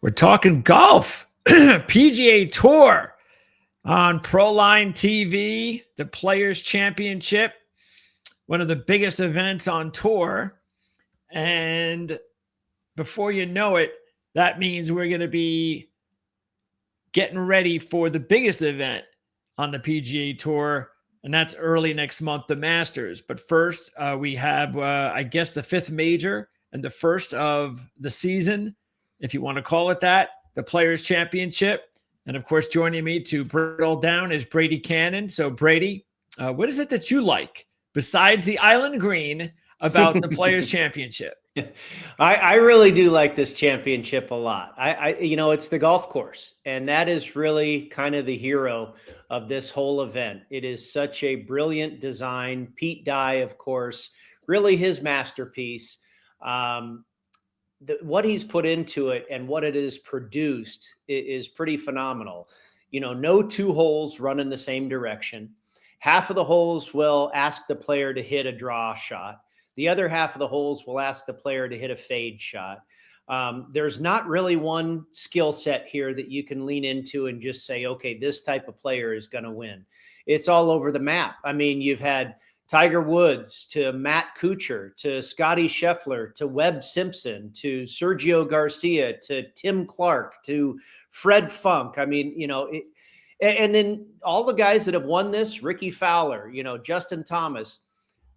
We're talking golf, PGA Tour on Proline TV, the Players Championship, one of the biggest events on tour. And before you know it, that means we're going to be getting ready for the biggest event on the PGA Tour, and that's early next month, the Masters. But first, we have, I guess, the fifth major and the first of the season, if you want to call it that, the Players Championship. And of course, joining me to break it all down is Brady Cannon. So Brady, what is it that you like besides the Island Green about the Players Championship? I really do like this championship a lot. It's the golf course, and that is really kind of the hero of this whole event. It is such a brilliant design. Pete Dye, of course, really his masterpiece. What he's put into it and what it is produced is pretty phenomenal. No two holes run in the same direction. Half of the holes will ask the player to hit a draw shot. The other half of the holes will ask the player to hit a fade shot. There's not really one skill set here that you can lean into and just say, okay, this type of player is going to win. It's all over the map. I mean, you've had Tiger Woods to Matt Kuchar to Scotty Scheffler to Webb Simpson to Sergio Garcia to Tim Clark to Fred Funk. I mean, and then all the guys that have won this, Ricky Fowler, Justin Thomas,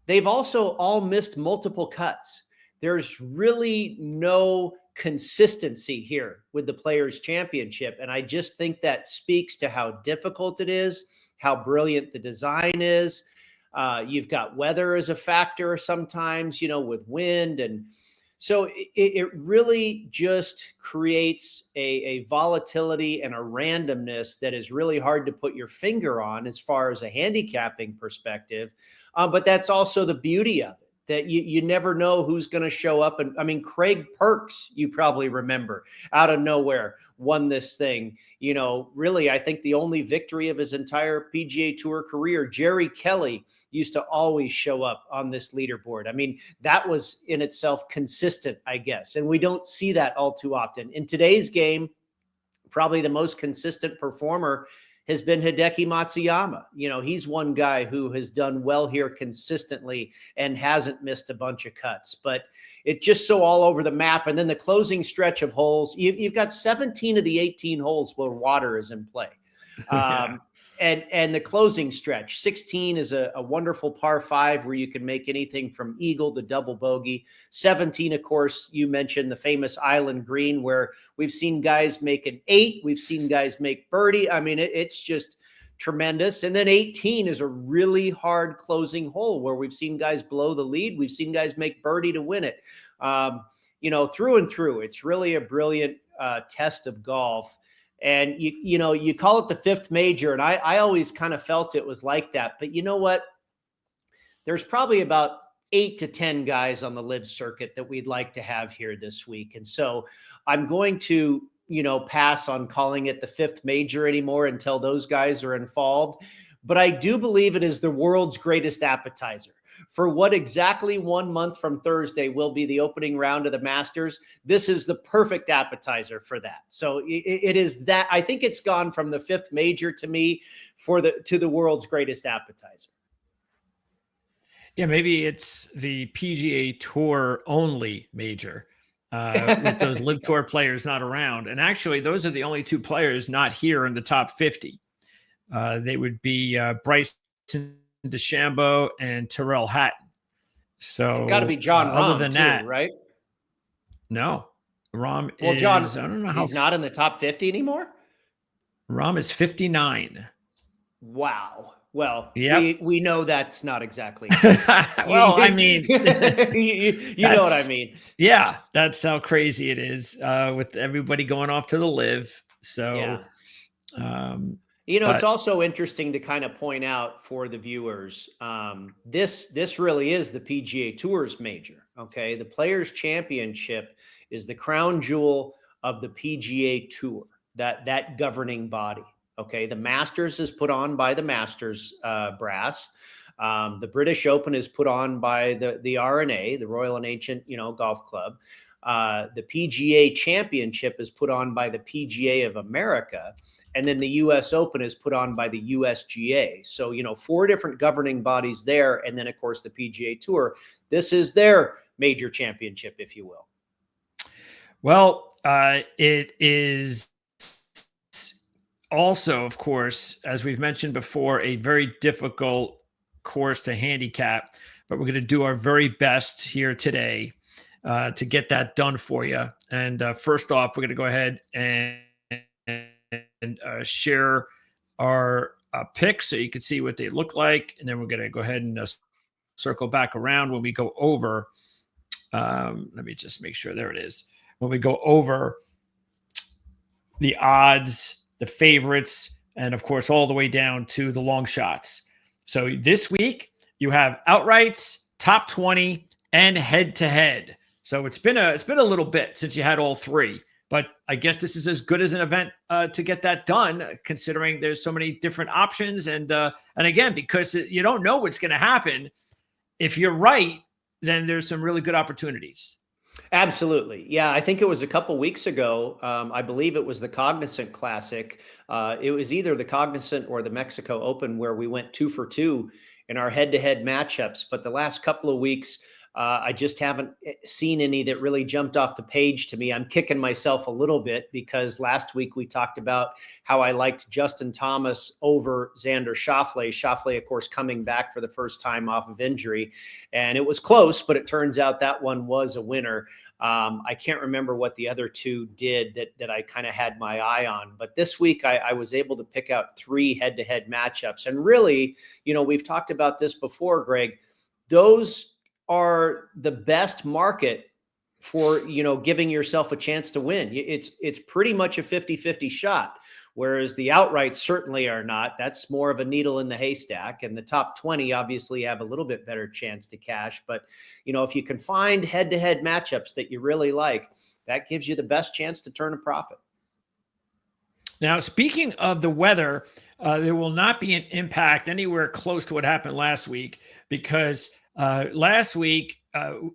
they've also all missed multiple cuts. There's really no consistency here with the Players Championship. And I just think that speaks to how difficult it is, how brilliant the design is. You've got weather as a factor sometimes, with wind. And so it really just creates a volatility and a randomness that is really hard to put your finger on as far as a handicapping perspective. But that's also the beauty of it, that you never know who's going to show up. And I mean, Craig Perks, you probably remember, out of nowhere won this thing. Really, I think the only victory of his entire PGA Tour career. Jerry Kelly used to always show up on this leaderboard. I mean, that was in itself consistent, I guess. And we don't see that all too often. In today's game, probably the most consistent performer has been Hideki Matsuyama. He's one guy who has done well here consistently and hasn't missed a bunch of cuts, but it's just so all over the map. And then the closing stretch of holes, you've got 17 of the 18 holes where water is in play. Yeah. And the closing stretch, 16 is a wonderful par 5 where you can make anything from eagle to double bogey. 17, of course, you mentioned the famous Island Green, where we've seen guys make an 8. We've seen guys make birdie. I mean, it's just tremendous. And then 18 is a really hard closing hole where we've seen guys blow the lead. We've seen guys make birdie to win it. Through and through, it's really a brilliant test of golf. And you call it the fifth major, and I always kind of felt it was like that. But you know what? There's probably about 8 to 10 guys on the live circuit that we'd like to have here this week. And so I'm going to, pass on calling it the fifth major anymore until those guys are involved. But I do believe it is the world's greatest appetizer. For what exactly 1 month from Thursday will be the opening round of the Masters, this is the perfect appetizer for that. So it is that. I think it's gone from the fifth major to me to the world's greatest appetizer. Yeah, maybe it's the PGA Tour only major with those Live Tour players not around. And actually, those are the only two players not here in the top 50. They would be Bryson DeChambeau and Tyrrell Hatton. So got to be John Rahm other than too, that, right? No, Rahm well, is. John, I don't know he's not in the top 50 anymore. Rahm is 59. Wow. Well, yep. we know that's not exactly. Well, I mean, you know what I mean. Yeah, that's how crazy it is with everybody going off to the live. So, yeah. It's also interesting to kind of point out for the viewers, this really is the PGA Tour's major. Okay. The Players Championship is the crown jewel of the PGA Tour, that governing body. Okay. The Masters is put on by the Masters brass. The British Open is put on by the R&A, the Royal and Ancient, Golf Club. The PGA Championship is put on by the PGA of America, and then the U.S. Open is put on by the USGA. So, 4 different governing bodies there. And then, of course, the PGA Tour. This is their major championship, if you will. Well, it is also, of course, as we've mentioned before, a very difficult course to handicap, but we're going to do our very best here today to get that done for you. And first off, we're going to go ahead and share our picks so you can see what they look like. And then we're going to go ahead and circle back around when we go over. Let me just make sure. There it is. When we go over the odds, the favorites, and of course, all the way down to the long shots. So this week you have outrights, top 20, and head to head. So it's been a little bit since you had all 3, but I guess this is as good as an event to get that done, considering there's so many different options. And again, because you don't know what's going to happen, if you're right, then there's some really good opportunities. Absolutely. Yeah, I think it was a couple weeks ago. I believe it was the Cognizant Classic. It was either the Cognizant or the Mexico Open where we went 2 for 2 in our head-to-head matchups. But the last couple of weeks, I just haven't seen any that really jumped off the page to me. I'm kicking myself a little bit because last week we talked about how I liked Justin Thomas over Xander Schauffele. Schauffele, of course, coming back for the first time off of injury. And it was close, but it turns out that one was a winner. I can't remember what the other 2 did that I kind of had my eye on. But this week I was able to pick out 3 head-to-head matchups. And really, we've talked about this before, Greg. Those are the best market for, giving yourself a chance to win. It's pretty much a 50-50 shot, whereas the outrights certainly are not. That's more of a needle in the haystack. And the top 20 obviously have a little bit better chance to cash. But, if you can find head-to-head matchups that you really like, that gives you the best chance to turn a profit. Now, speaking of the weather, there will not be an impact anywhere close to what happened last week, because last week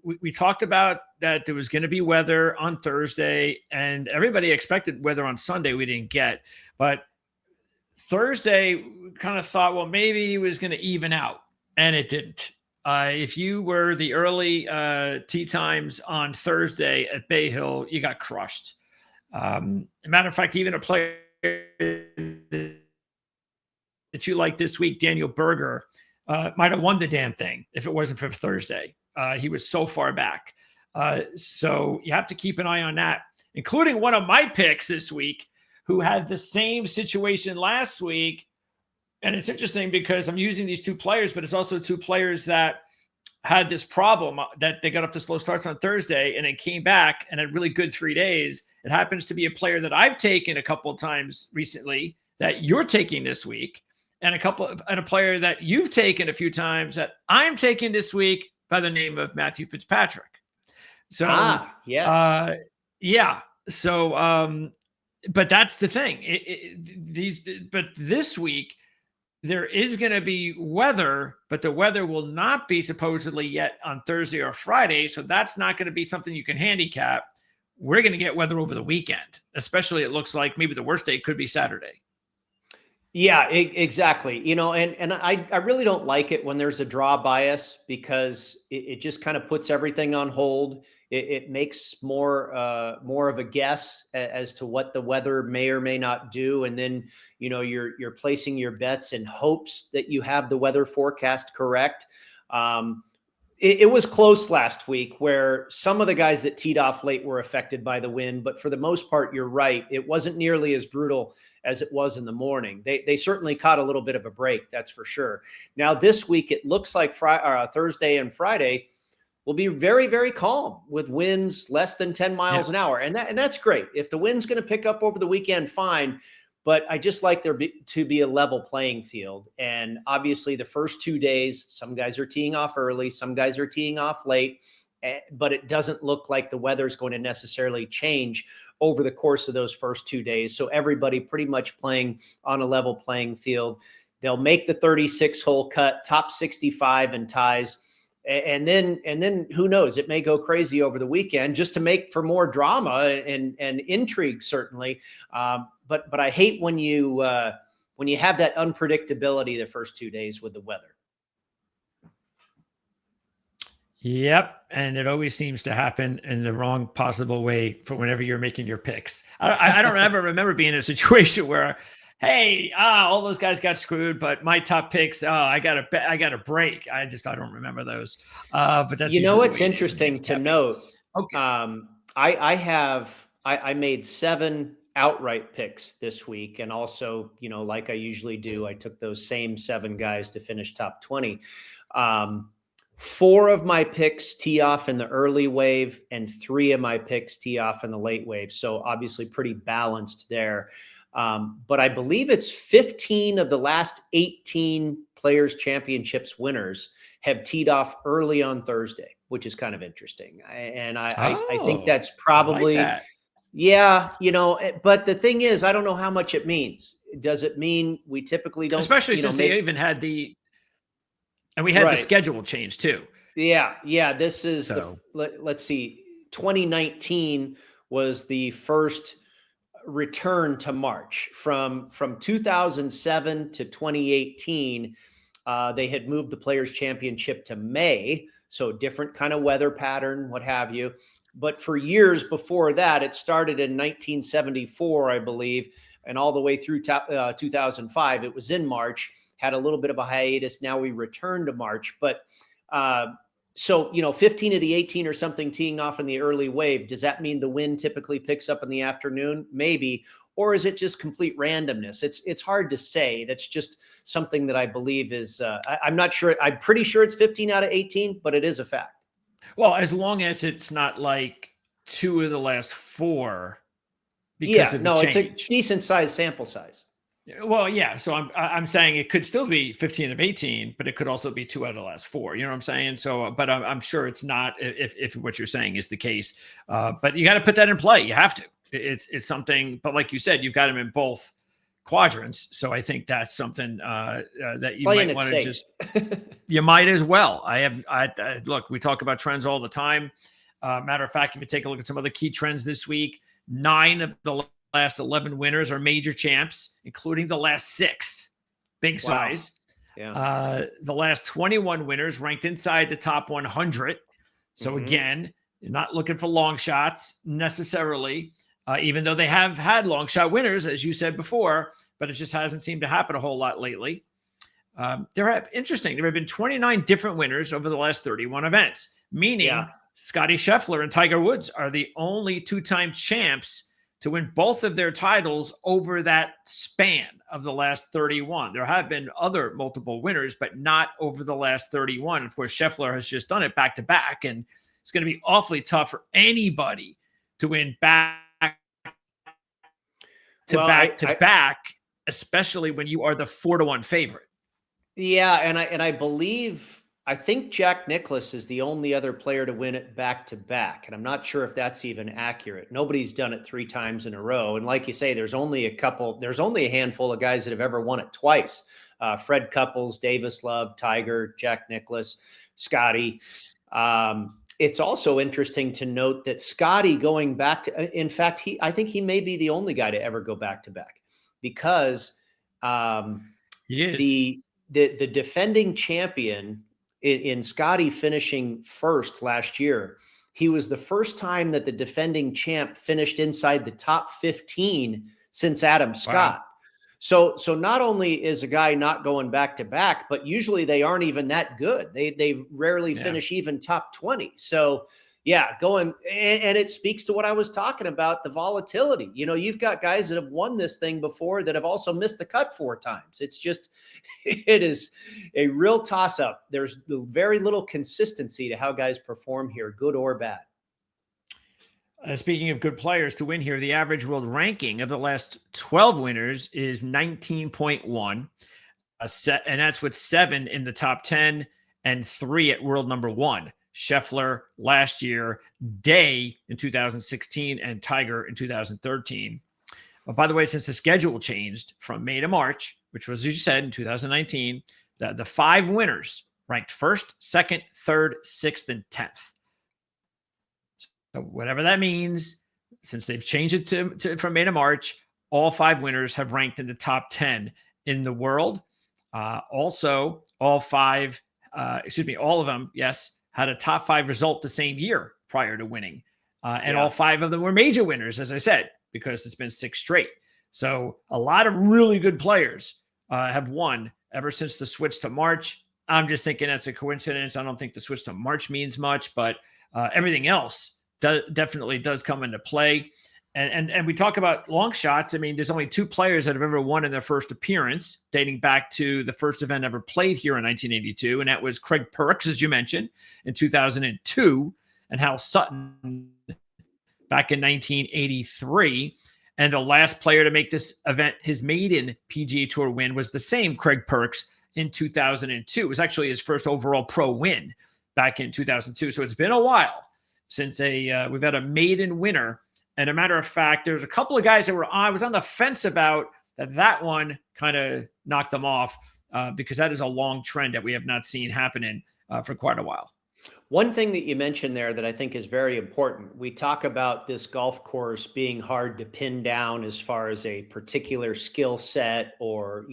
we talked about that there was going to be weather on Thursday, and everybody expected weather on Sunday. We didn't get, but Thursday we kind of thought, well, maybe it was going to even out, and it didn't. If you were the early tee times on Thursday at Bay Hill, you got crushed. Matter of fact, even a player that you like this week, Daniel Berger, might have won the damn thing if it wasn't for Thursday. He was so far back. So you have to keep an eye on that, including one of my picks this week who had the same situation last week. And it's interesting because I'm using these 2 players, but it's also 2 players that had this problem that they got up to slow starts on Thursday and it came back and had really good 3 days. It happens to be a player that I've taken a couple of times recently that you're taking this week, and a player that you've taken a few times that I'm taking this week by the name of Matthew Fitzpatrick. So, yes. Yeah. So, but that's the thing. But this week there is going to be weather, but the weather will not be supposedly yet on Thursday or Friday. So that's not going to be something you can handicap. We're going to get weather over the weekend, especially it looks like maybe the worst day could be Saturday. Yeah, exactly. And I really don't like it when there's a draw bias because it just kind of puts everything on hold. It makes more of a guess as to what the weather may or may not do. And then, you're placing your bets in hopes that you have the weather forecast correct. It was close last week where some of the guys that teed off late were affected by the wind, but for the most part, you're right. It wasn't nearly as brutal as it was in the morning. They certainly caught a little bit of a break, that's for sure. Now this week, it looks like Thursday and Friday will be very, very calm with winds less than 10 miles an hour. And that's great. If the wind's going to pick up over the weekend, fine. But I just like there to be a level playing field. And obviously the first 2 days, some guys are teeing off early, some guys are teeing off late, but it doesn't look like the weather's going to necessarily change over the course of those first 2 days. So everybody pretty much playing on a level playing field. They'll make the 36 hole cut, top 65 and ties. And then who knows? It may go crazy over the weekend just to make for more drama and intrigue, certainly. But I hate when you have that unpredictability the first 2 days with the weather. Yep. And it always seems to happen in the wrong possible way for whenever you're making your picks. I don't ever remember being in a situation where, hey, all those guys got screwed, but my top picks, I got a break. I don't remember those. But that's it's interesting to note. Okay. I made 7 outright picks this week, and also, like I usually do, I took those same 7 guys to finish top 20. 4 of my picks tee off in the early wave, and 3 of my picks tee off in the late wave. So obviously pretty balanced there. But I believe it's 15 of the last 18 Players Championships winners have teed off early on Thursday, which is kind of interesting. I think that's probably, I like that. Yeah, but the thing is, I don't know how much it means. Does it mean we typically don't, especially since they even had and we had the schedule change too. Yeah. This is let's see. 2019 was the first return to March from 2007 to 2018. They had moved the Players Championship to May, so different kind of weather pattern, what have you. But for years before that, it started in 1974, I believe, and all the way through 2005. It was in March, had a little bit of a hiatus. Now we return to March. But so, 15 of the 18 or something teeing off in the early wave. Does that mean the wind typically picks up in the afternoon? Maybe. Or is it just complete randomness? It's hard to say. That's just something that I believe is, I'm not sure. I'm pretty sure it's 15 out of 18, but it is a fact. Well, as long as it's not like 2 of the last 4 because of the change. It's a decent size sample size. Well, yeah. So I'm saying it could still be 15 of 18, but it could also be 2 out of the last 4. You know what I'm saying? So, but I'm sure it's not if what you're saying is the case. But you got to put that in play. You have to. It's something. But like you said, you've got them in both quadrants. So I think that's something that you might want to just. You might as well. Look, we talk about trends all the time. Matter of fact, if you take a look at some other key trends this week, 9 of the last 11 winners are major champs, including the last 6. Big size. Yeah. The last 21 winners ranked inside the top 100. So again, you're not looking for long shots necessarily, even though they have had long shot winners, as you said before, but it just hasn't seemed to happen a whole lot lately. There have been 29 different winners over the last 31 events, meaning Scotty Scheffler and Tiger Woods are the only 2-time champs to win both of their titles over that span of the last 31. There have been other multiple winners, but not over the last 31. Of course, Scheffler has just done it back to back, and it's going to be awfully tough for anybody to win back to back, especially when you are the 4-1 favorite. Yeah, and I think Jack Nicklaus is the only other player to win it back to back. And I'm not sure if that's even accurate. Nobody's done it 3 times in a row. And like you say, there's only a handful of guys that have ever won it twice. Fred Couples, Davis Love, Tiger, Jack Nicklaus, Scotty. It's also interesting to note that Scotty going back to, in fact, I think he may be the only guy to ever go back to back, because the defending champion in Scotty finishing first last year, he was the first time that the defending champ finished inside the top 15 since Adam Scott. Wow. So not only is a guy not going back to back, but usually they aren't even that good. They rarely finish even top 20. So and it speaks to what I was talking about, the volatility. You've got guys that have won this thing before that have also missed the cut 4 times. It is a real toss-up. There's very little consistency to how guys perform here, good or bad. Speaking of good players to win here, the average world ranking of the last 12 winners is 19.1, and that's with 7 in the top 10 and 3 at world number 1. Scheffler last year, Day in 2016, and Tiger in 2013. By the way, since the schedule changed from May to March, which was, as you said, in 2019, the 5 winners ranked first, second, third, sixth, and 10th. So whatever that means, since they've changed it to from May to March, all 5 winners have ranked in the top 10 in the world. Also, all of them, yes, had a top 5 result the same year prior to winning. And all 5 of them were major winners, as I said, because it's been 6 straight. So a lot of really good players have won ever since the switch to March. I'm just thinking that's a coincidence. I don't think the switch to March means much, but everything else definitely does come into play. And we talk about long shots. I mean, there's only 2 players that have ever won in their first appearance, dating back to the first event ever played here in 1982. And that was Craig Perks, as you mentioned, in 2002, and Hal Sutton back in 1983. And the last player to make this event his maiden PGA Tour win was the same Craig Perks in 2002. It was actually his first overall pro win back in 2002. So it's been a while since we've had a maiden winner. And a matter of fact, there's a couple of guys that I was on the fence about that one kind of knocked them off because that is a long trend that we have not seen happening for quite a while. One thing that you mentioned there that I think is very important, we talk about this golf course being hard to pin down as far as a particular skill set, or,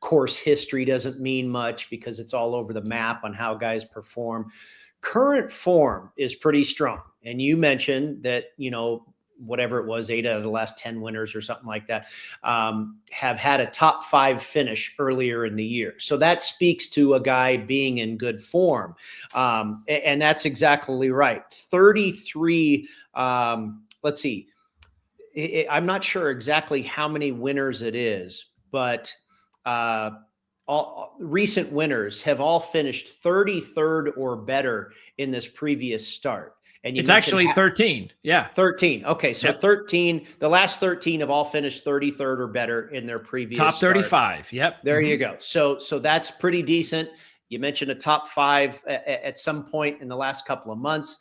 course history doesn't mean much because it's all over the map on how guys perform. Current form is pretty strong. And you mentioned that, whatever it was, 8 out of the last 10 winners or something like that, have had a top 5 finish earlier in the year. So that speaks to a guy being in good form. And that's exactly right. 33, let's see. I'm not sure exactly how many winners it is, but all recent winners have all finished 33rd or better in this previous start. And it's actually 13. Yeah. 13. Okay. So 13, the last 13 have all finished 33rd or better in their previous top 35. Start. Yep. There you go. So that's pretty decent. You mentioned a top 5 at some point in the last couple of months,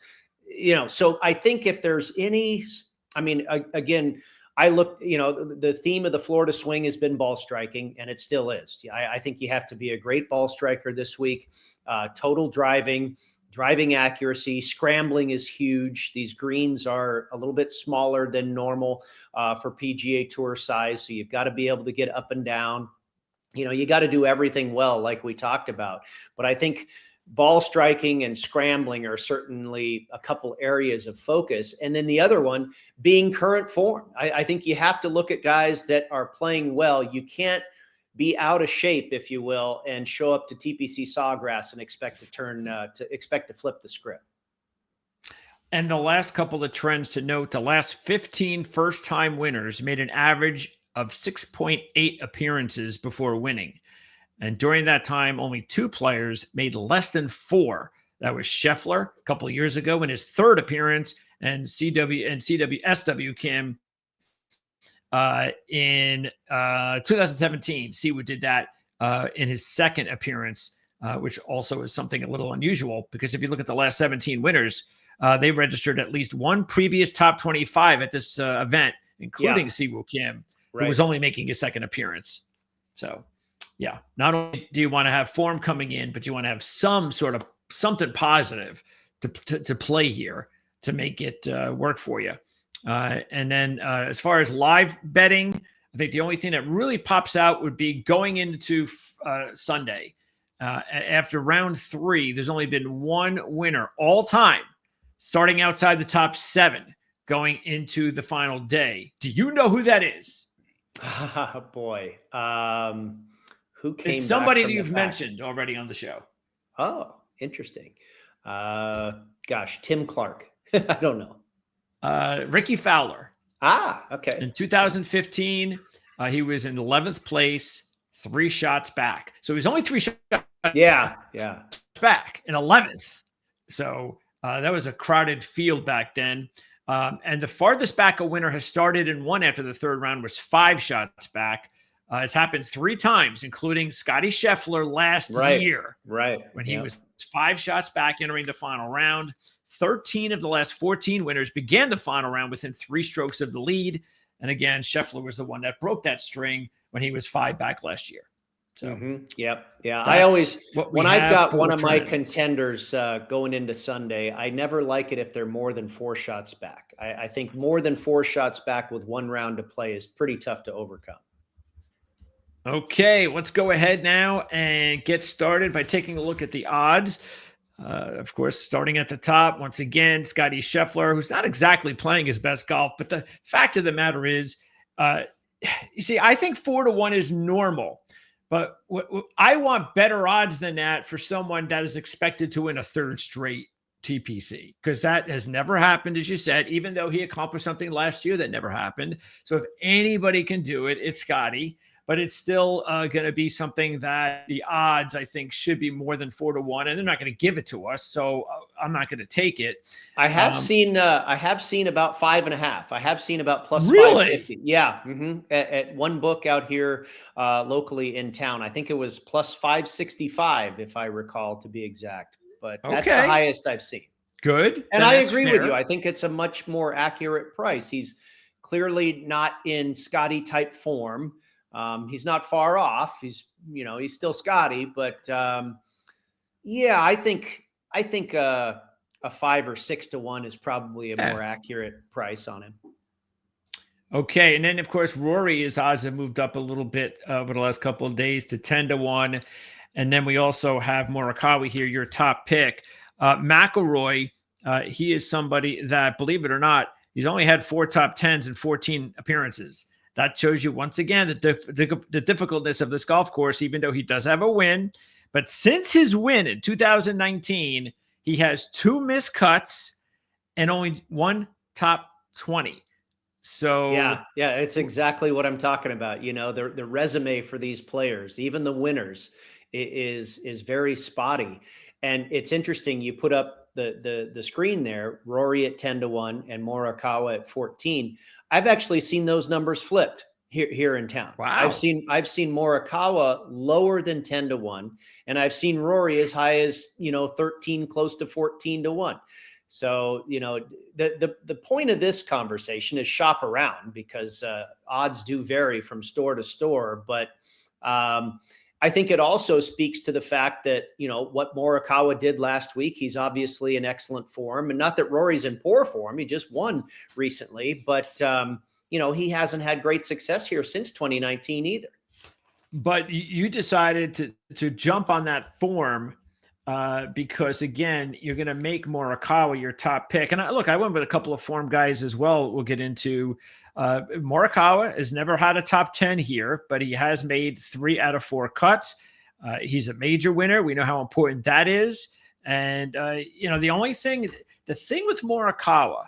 so I think if there's again, I look, the theme of the Florida swing has been ball striking, and it still is. I think you have to be a great ball striker this week. Total driving accuracy, scrambling is huge. These greens are a little bit smaller than normal for PGA Tour size. So you've got to be able to get up and down. You got to do everything well, like we talked about. But I think ball striking and scrambling are certainly a couple areas of focus. And then the other one being current form. I think you have to look at guys that are playing well. You can't be out of shape, if you will, and show up to TPC Sawgrass and expect to flip the script. And the last couple of trends to note, the last 15 first-time winners made an average of 6.8 appearances before winning. And during that time, only 2 players made less than 4. That was Scheffler a couple of years ago in his 3rd appearance, and SW Kim in 2017. Siwoo did that in his 2nd appearance, which also is something a little unusual, because if you look at the last 17 winners, they registered at least one previous top 25 at this event, including Siwoo Kim, who was only making his 2nd appearance. So, yeah, not only do you want to have form coming in, but you want to have some sort of something positive to play here to make it work for you. And then as far as live betting, I think the only thing that really pops out would be going into Sunday. After round 3, there's only been one winner all time, starting outside the top 7, going into the final day. Do you know who that is? Oh, boy. Who came? It's somebody that you've mentioned already on the show. Oh, interesting. Gosh, Tim Clark. I don't know. Ricky Fowler. Okay. In 2015, he was in 11th place, 3 shots back. So he's only 3 shots back in 11th. So that was a crowded field back then. And the farthest back a winner has started and won after the 3rd round was 5 shots back. It's happened 3 times, including Scotty Scheffler last year. When he was 5 shots back entering the final round. 13 of the last 14 winners began the final round within 3 strokes of the lead. And again, Scheffler was the one that broke that string when he was 5 back last year. So Yep. Yeah. I that's always, what we when I've have got one for of my trends. contenders going into Sunday, I never like it if they're more than 4 shots back. I think more than 4 shots back with 1 round to play is pretty tough to overcome. Okay, let's go ahead now and get started by taking a look at the odds. Of course, starting at the top, once again, Scotty Scheffler, who's not exactly playing his best golf, but the fact of the matter is, uh, you see, I think 4-1 is normal, but I want better odds than that for someone that is expected to win a third straight TPC, because that has never happened, as you said, even though he accomplished something last year that never happened. So if anybody can do it, it's Scotty. But it's still going to be something that the odds, I think, should be more than 4-1, and they're not going to give it to us, so I'm not going to take it. I have seen about 5.5. I have seen about plus Really? 550. Yeah. At one book out here locally in town. I think it was plus 565, if I recall, to be exact. But that's the Okay, highest I've seen. good. And Then I that's agree with you. fair. I think it's a much more accurate price. He's clearly not in Scotty type form. He's not far off. He's still Scotty, but yeah, I think a 5 or 6-1 is probably a more accurate price on him. Okay, and then of course Rory's odds have moved up a little bit over the last couple of days to 10-1, and then we also have Morikawa here, your top pick. McIlroy, he is somebody that, believe it or not, he's only had 4 top 10s in 14 appearances. That shows you once again the difficultness of this golf course, even though he does have a win. But since his win in 2019, he has 2 missed cuts and only 1 top 20. So yeah, it's exactly what I'm talking about. The resume for these players, even the winners, is very spotty. And it's interesting. You put up the screen there, Rory at 10-1 and Morikawa at 14. I've actually seen those numbers flipped here in town. wow. I've seen Morikawa lower than 10-1, and I've seen Rory as high as 13, close to 14-1. So the point of this conversation is shop around, because odds do vary from store to store. But I think it also speaks to the fact that, what Morikawa did last week, he's obviously in excellent form, and not that Rory's in poor form. He just won recently, but he hasn't had great success here since 2019 either. But you decided to jump on that form because, again, you're going to make Morikawa your top pick. And I went with a couple of form guys as well. We'll get into Morikawa has never had a top 10 here, but he has made 3 out of 4 cuts. He's a major winner. We know how important that is. And, the thing with Morikawa,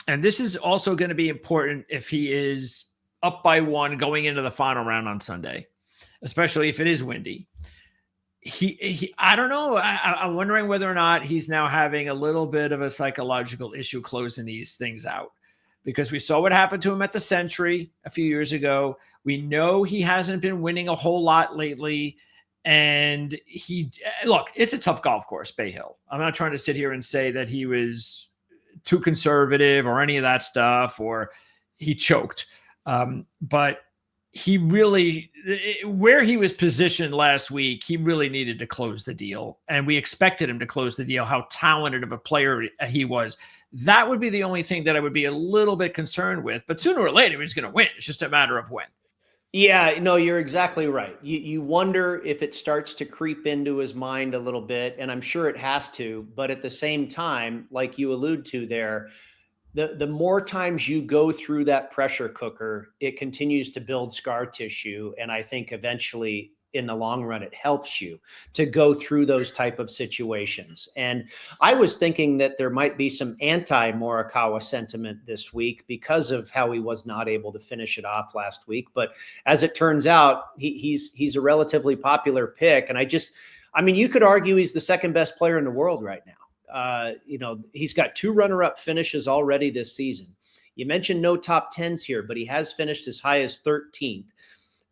and this is also going to be important if he is up by 1 going into the final round on Sunday, especially if it is windy. I don't know. I'm wondering whether or not he's now having a little bit of a psychological issue closing these things out, because we saw what happened to him at the Century a few years ago. We know he hasn't been winning a whole lot lately. And it's a tough golf course, Bay Hill. I'm not trying to sit here and say that he was too conservative or any of that stuff, or he choked. But he really, where he was positioned last week, he really needed to close the deal. And we expected him to close the deal, how talented of a player he was. That would be the only thing that I would be a little bit concerned with. But sooner or later, he's going to win. It's just a matter of when. Yeah, no, you're exactly right. You wonder if it starts to creep into his mind a little bit, and I'm sure it has to. But at the same time, like you allude to there, the more times you go through that pressure cooker, it continues to build scar tissue. And I think eventually in the long run, it helps you to go through those type of situations. And I was thinking that there might be some anti-Morikawa sentiment this week because of how he was not able to finish it off last week. But as it turns out, he's a relatively popular pick. And you could argue he's the second best player in the world right now. He's got 2 runner-up finishes already this season. You mentioned no top 10s here, but he has finished as high as 13th.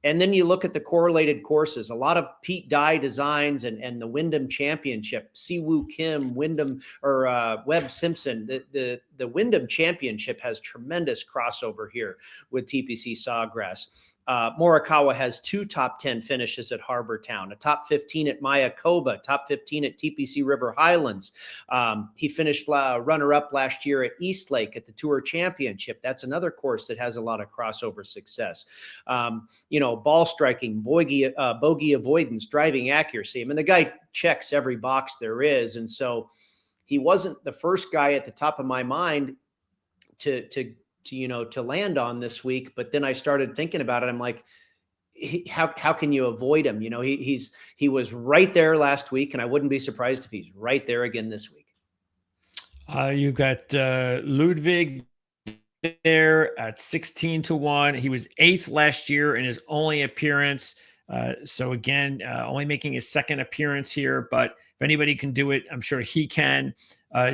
And then you look at the correlated courses, a lot of Pete Dye designs and the Wyndham Championship, Siwoo Kim, Webb Simpson, the the Wyndham Championship has tremendous crossover here with TPC Sawgrass. Morikawa has 2 top 10 finishes at Harbor Town, a top 15 at Mayakoba, top 15 at TPC River Highlands. He finished runner-up last year at East Lake at the Tour Championship. That's another course that has a lot of crossover success. Ball striking, bogey avoidance, driving accuracy. I mean, the guy checks every box there is. And so he wasn't the first guy at the top of my mind to land on this week. But then I started thinking about it. I'm like, how can you avoid him? He was right there last week, and I wouldn't be surprised if he's right there again this week. You got Ludwig there at 16-1. He was 8th last year in his only appearance. So again, only making his second appearance here, but if anybody can do it, I'm sure he can.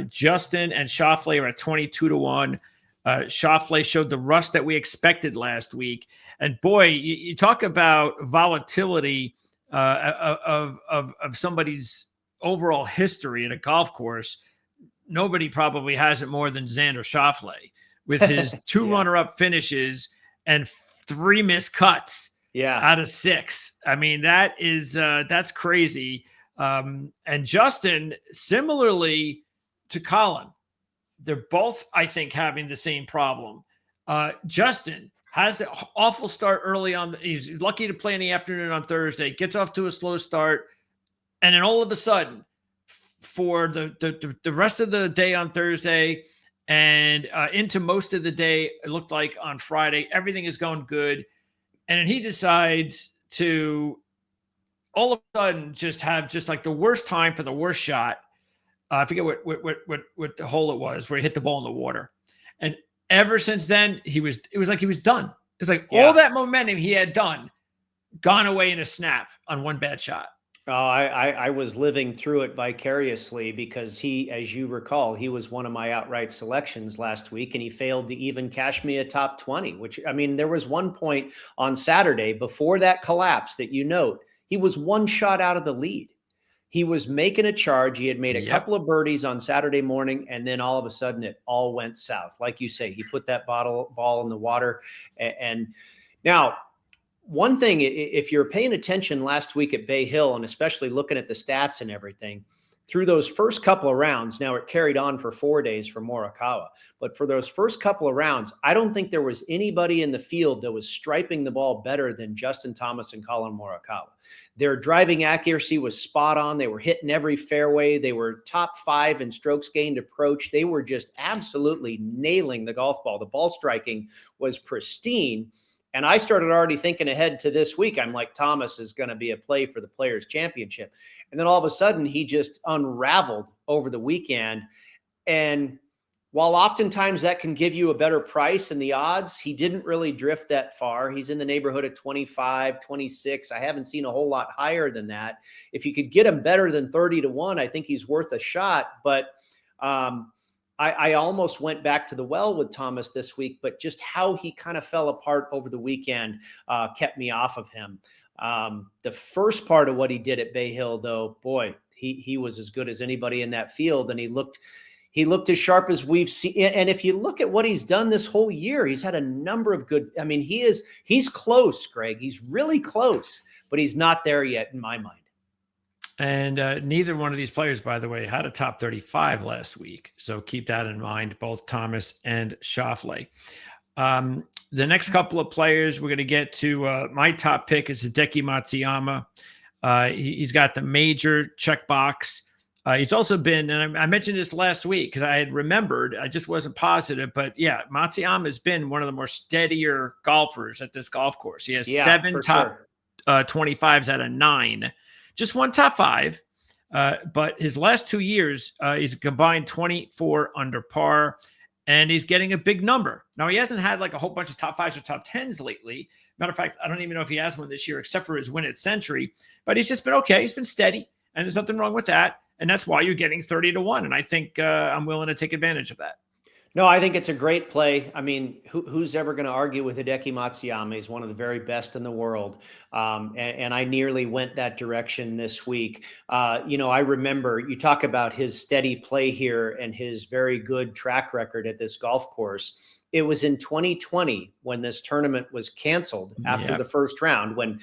Justin and Schauffele are at 22-1. Schauffele showed the rust that we expected last week. And boy, you talk about volatility of somebody's overall history at a golf course. Nobody probably has it more than Xander Schauffele with his 2 runner-up finishes and 3 missed cuts out of 6. I mean, that's crazy. And Justin, similarly to Colin, they're both, I think, having the same problem. Justin has the awful start early on. He's lucky to play in the afternoon on Thursday, gets off to a slow start, and then all of a sudden, for the rest of the day on Thursday and into most of the day, it looked like on Friday, everything is going good. And then he decides to all of a sudden just have like the worst time for the worst shot. I forget what the hole it was where he hit the ball in the water. And ever since then, it was like he was done. It's like all that momentum he had gone away in a snap on one bad shot. Oh, I was living through it vicariously because he, as you recall, he was one of my outright selections last week, and he failed to even cash me a top 20, which, I mean, there was one point on Saturday before that collapse that he was 1 shot out of the lead. He was making a charge. He had made a couple of birdies on Saturday morning, and then all of a sudden it all went south. Like you say, he put that ball in the water. And now, one thing, if you're paying attention last week at Bay Hill, and especially looking at the stats and everything, through those first couple of rounds, now it carried on for 4 days for Morikawa, but for those first couple of rounds, I don't think there was anybody in the field that was striping the ball better than Justin Thomas and Colin Morikawa. Their driving accuracy was spot on. They were hitting every fairway. They were top 5 in strokes gained approach. They were just absolutely nailing the golf ball. The ball striking was pristine. And I started already thinking ahead to this week. I'm like, Thomas is going to be a play for the Players' Championship. And then all of a sudden, he just unraveled over the weekend. And while oftentimes that can give you a better price in the odds, he didn't really drift that far. He's in the neighborhood of 25, 26. I haven't seen a whole lot higher than that. If you could get him better than 30-1, I think he's worth a shot. But I almost went back to the well with Thomas this week, but just how he kind of fell apart over the weekend kept me off of him. The first part of what he did at Bay Hill, though, boy, he was as good as anybody in that field, and he looked as sharp as we've seen. And if you look at what he's done this whole year, he's had a number of good. I mean, he's close, Greg. He's really close, but he's not there yet in my mind. And neither one of these players, by the way, had a top 35 last week. So keep that in mind, both Thomas and Schauffele. The next couple of players we're going to get to, my top pick is Hideki Matsuyama. He's got the major checkbox. He's also been, and I mentioned this last week because I had remembered, I just wasn't positive, but yeah, Matsuyama has been one of the more steadier golfers at this golf course. He has 7 top 25s out of 9. Just 1 top 5, but his last 2 years, he's combined 24 under par, and he's getting a big number. Now, he hasn't had like a whole bunch of top 5s or top 10s lately. Matter of fact, I don't even know if he has one this year, except for his win at Century, but he's just been okay. He's been steady, and there's nothing wrong with that, and that's why you're getting 30-1, and I think I'm willing to take advantage of that. No, I think it's a great play. I mean, who's ever going to argue with Hideki Matsuyama? He's one of the very best in the world. And I nearly went that direction this week. I remember you talk about his steady play here and his very good track record at this golf course. It was in 2020 when this tournament was canceled after the first round, when,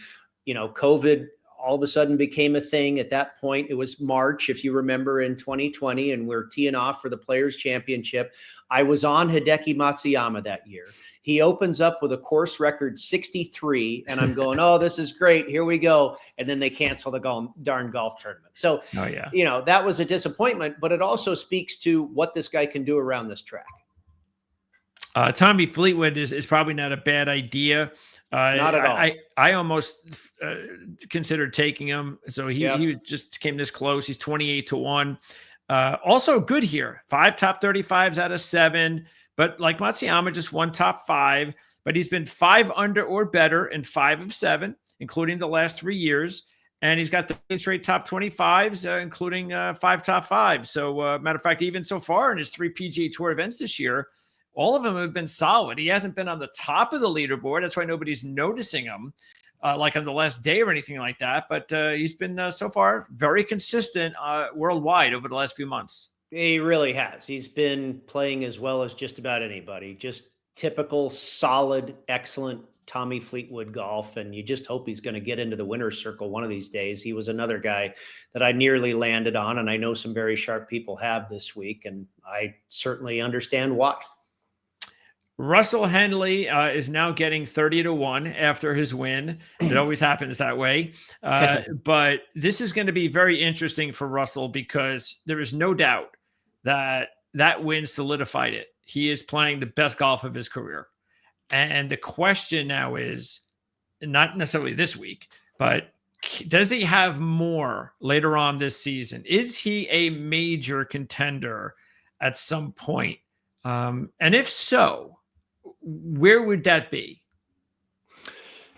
COVID all of a sudden became a thing. At that point, it was March, if you remember, in 2020, and we're teeing off for the Players Championship. I was on Hideki Matsuyama that year. He opens up with a course record 63, and I'm going, oh, this is great. Here we go. And then they cancel the darn golf tournament. So, that was a disappointment, but it also speaks to what this guy can do around this track. Tommy Fleetwood is probably not a bad idea. Not at all. I almost considered taking him. So he just came this close. He's 28-1. Also good here. 5 top 35s out of 7. But like Matsuyama, just 1 top 5. But he's been 5 under or better in 5 of 7, including the last 3 years. And he's got 13 straight top 25s, including 5 top 5s. So matter of fact, even so far in his 3 PGA Tour events this year, all of them have been solid. He hasn't been on the top of the leaderboard. That's why nobody's noticing him like on the last day or anything like that. But he's been so far very consistent worldwide over the last few months. He really has. He's been playing as well as just about anybody. Just typical, solid, excellent Tommy Fleetwood golf. And you just hope he's going to get into the winner's circle one of these days. He was another guy that I nearly landed on, and I know some very sharp people have this week, and I certainly understand why. Russell Henley is now getting 30-1 after his win. It always happens that way. But this is going to be very interesting for Russell because there is no doubt that win solidified it. He is playing the best golf of his career. And the question now is, not necessarily this week, but does he have more later on this season? Is he a major contender at some point? And if so, where would that be?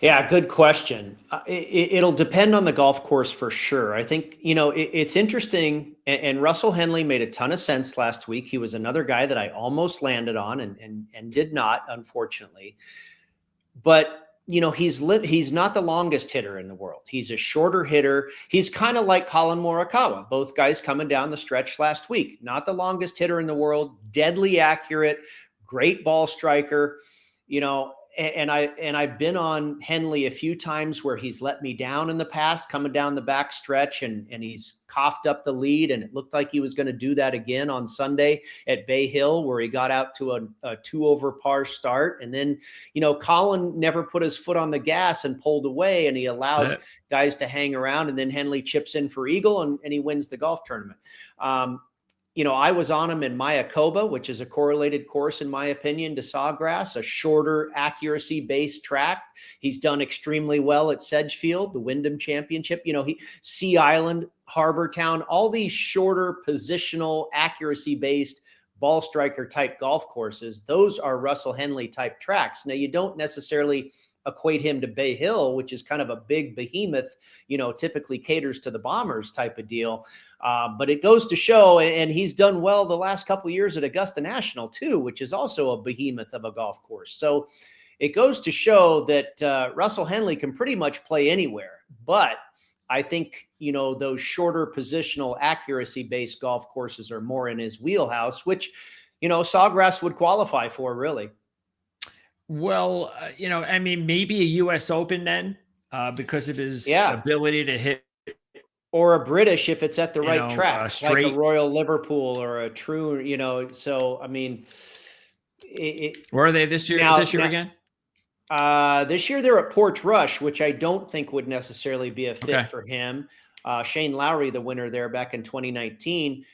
Yeah, good question. It'll depend on the golf course for sure. I think, it's interesting. And Russell Henley made a ton of sense last week. He was another guy that I almost landed on and did not, unfortunately. But, he's not the longest hitter in the world. He's a shorter hitter. He's kind of like Colin Morikawa, both guys coming down the stretch last week. Not the longest hitter in the world, deadly accurate, great ball striker, and I've been on Henley a few times where he's let me down in the past, coming down the back stretch, and he's coughed up the lead, and it looked like he was going to do that again on Sunday at Bay Hill, where he got out to a 2 over par start. And then, Colin never put his foot on the gas and pulled away, and he allowed guys to hang around, and then Henley chips in for eagle, and he wins the golf tournament. I was on him in Mayakoba, which is a correlated course, in my opinion, to Sawgrass, a shorter accuracy-based track. He's done extremely well at Sedgefield, the Wyndham Championship. Sea Island, Harbor Town, all these shorter positional accuracy-based ball striker type golf courses. Those are Russell Henley type tracks. Now, you don't necessarily equate him to Bay Hill, which is kind of a big behemoth, typically caters to the bombers type of deal. But it goes to show, and he's done well the last couple of years at Augusta National too, which is also a behemoth of a golf course. So it goes to show that Russell Henley can pretty much play anywhere. But I think, those shorter positional accuracy-based golf courses are more in his wheelhouse, which, Sawgrass would qualify for, really. Well, maybe a U.S. Open then, because of his ability to hit. Or a British if it's at the right track, like a Royal Liverpool or a True, So, where are they this year? Again? This year they're at Portrush, which I don't think would necessarily be a fit for him. Shane Lowry, the winner there back in 2019.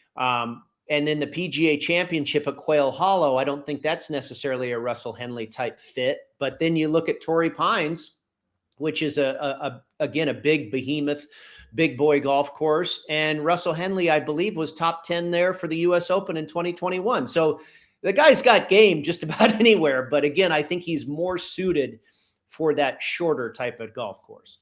And then the PGA Championship at Quail Hollow, I don't think that's necessarily a Russell Henley type fit. But then you look at Torrey Pines, which is again a big behemoth, big boy golf course. And Russell Henley, I believe, was top 10 there for the U.S. Open in 2021. So the guy's got game just about anywhere. But again, I think he's more suited for that shorter type of golf course.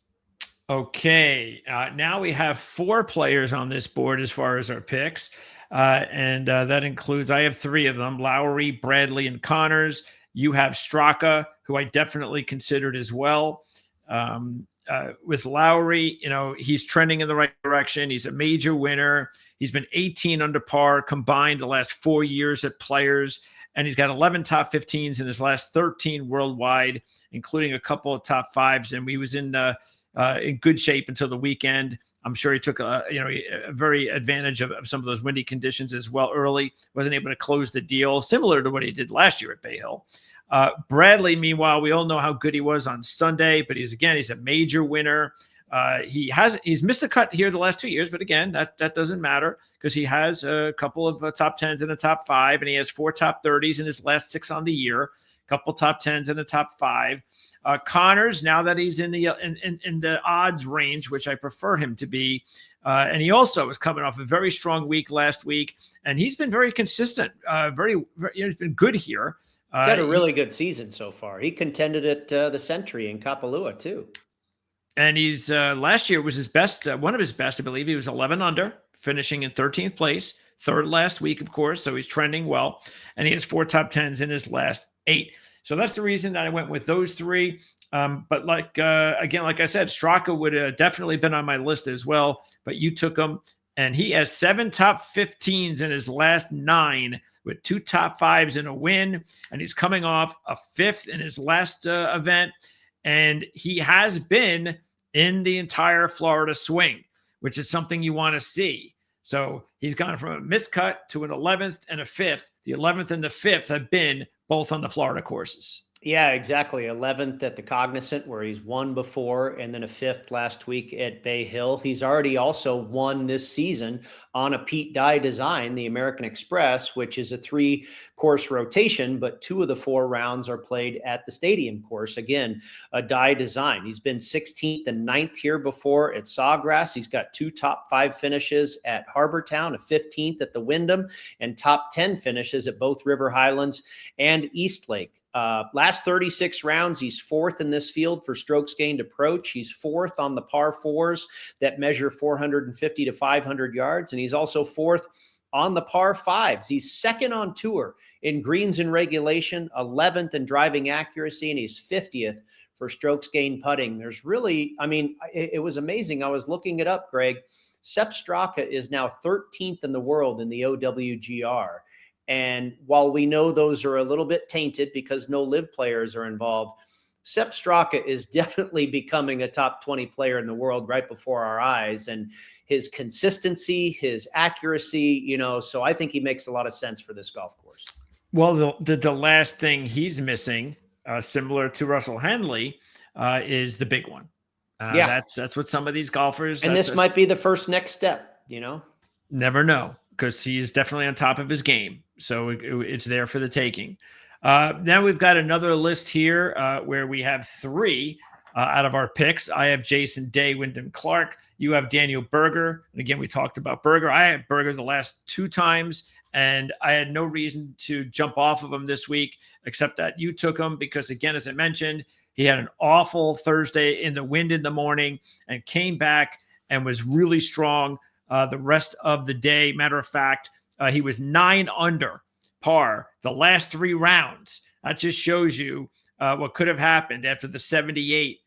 Okay. Now we have 4 players on this board as far as our picks. And that includes, I have three of them: Lowry, Bradley, and Connors. You have Straka, who I definitely considered as well. With Lowry, he's trending in the right direction. He's a major winner. He's been 18 under par combined the last 4 years at Players, and he's got 11 top 15s in his last 13 worldwide, including a couple of top fives. And he was in good shape until the weekend. I'm sure he took a very advantage of some of those windy conditions as well early. Wasn't able to close the deal, similar to what he did last year at Bay Hill. Bradley, meanwhile, we all know how good he was on Sunday, but he's a major winner. He's missed the cut here the last 2 years, but again, that doesn't matter because he has a couple of top 10s and a top 5, and he has 4 top 30s in his last 6 on the year, a couple top 10s and a top 5. Connors, now that he's in the odds range, which I prefer him to be, and he also is coming off a very strong week last week, and he's been very consistent. He's been good here. He's had a really good season so far. He contended at the Century in Kapalua too. And he's last year was his best, one of his best, I believe. He was 11 under, finishing in 13th place, third last week, of course. So he's trending well, and he has 4 top 10s in his last 8. So that's the reason that I went with those 3. But like I said, Straka would have definitely been on my list as well. But you took him, and he has 7 top 15s in his last 9, with 2 top 5s and a win. And he's coming off a 5th in his last event. And he has been in the entire Florida swing, which is something you want to see. So he's gone from a miscut to an 11th and a 5th. The 11th and the 5th have been both on the Florida courses. Yeah, exactly. 11th at the Cognizant, where he's won before, and then a 5th last week at Bay Hill. He's already also won this season on a Pete Dye design, the American Express, which is a 3-course rotation, but 2 of the 4 rounds are played at the Stadium course. Again, a Dye design. He's been 16th and 9th here before at Sawgrass. He's got 2 top 5 finishes at Harbortown, a 15th at the Wyndham, and top 10 finishes at both River Highlands and Eastlake. Last 36 rounds, he's 4th in this field for strokes gained approach. He's 4th on the par 4s that measure 450 to 500 yards. And he's also 4th on the par 5s. He's 2nd on tour in greens in regulation, 11th in driving accuracy, and he's 50th for strokes gained putting. There's really, it was amazing. I was looking it up, Greg. Sepp Straka is now 13th in the world in the OWGR. And while we know those are a little bit tainted because no live players are involved, Sepp Straka is definitely becoming a top 20 player in the world right before our eyes. And his consistency, his accuracy, so I think he makes a lot of sense for this golf course. Well, the last thing he's missing, similar to Russell Henley, is the big one. That's what some of these golfers. And this might be the first next step, Never know, because he is definitely on top of his game. So it's there for the taking. Now we've got another list here where we have 3 out of our picks. I have Jason Day, Wyndham Clark. You have Daniel Berger. And again, we talked about Berger. I had Berger the last 2 times, and I had no reason to jump off of him this week, except that you took him because, again, as I mentioned, he had an awful Thursday in the wind in the morning and came back and was really strong the rest of the day. Matter of fact, he was 9 under par the last 3 rounds. That just shows you what could have happened after the 78